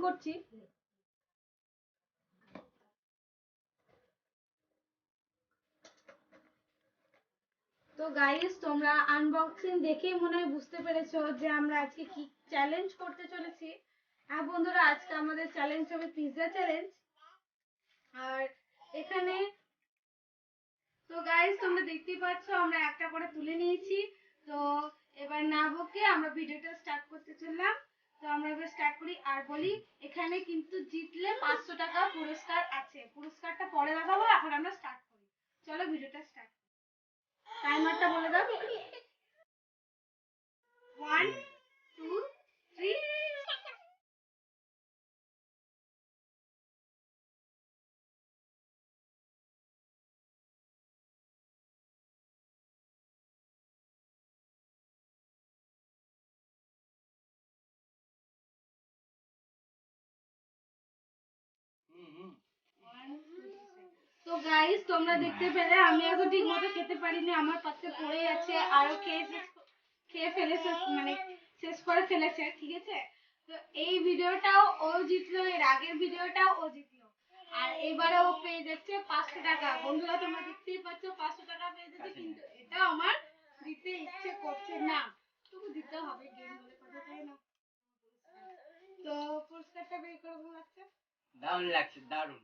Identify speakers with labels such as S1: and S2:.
S1: করছি। তো গাইস, তোমরা আনবক্সিং দেখেই মনে হয় বুঝতে পেরেছো যে আমরা আজকে কি চ্যালেঞ্জ করতে চলেছি। হ্যাঁ বন্ধুরা, আজকে আমাদের চ্যালেঞ্জ হবে পিৎজা চ্যালেঞ্জ। আর এখানে তো গাইস, তোমরা দেখতেই পাচ্ছ আমরা একটা করে তুলে নিয়েছি। তো এবার না বকে আমরা ভিডিওটা স্টার্ট করতে চললাম। তো আমরা এবার স্টার্ট করি আর বলি, এখানে কিন্তু জিতলে 500 টাকা পুরস্কার আছে। পুরস্কারটা পরে দেখাবো, এখন আমরা স্টার্ট করি। চলো ভিডিওটা স্টার্ট। টাইমারটা বলে দাও। 1 2 3। তো গাইস, তোমরা দেখতে পেলে আমি এখন ঠিক মতো খেতে পারিনি, আমার পাতে পড়ে আছে। আরো খেয়ে ফেলেছে, মানে শেষ করে ফেলেছে, ঠিক আছে। তো এই ভিডিওটাও ও জিতলো, এর আগের ভিডিওটাও ও জিতলো, আর এবারে ও পেয়ে যাচ্ছে 500 টাকা। বন্ধুরা তোমরা দেখতেই পাচ্ছ 500 টাকা পেয়ে যাচ্ছে, কিন্তু এটা আমার দিতে ইচ্ছে করছে না, তবু দিতে হবে, গেম বলে কথা, তাই না? তো পুরস্কারটা বের করে লাগছে,
S2: দারুণ লাগছে, দারুণ।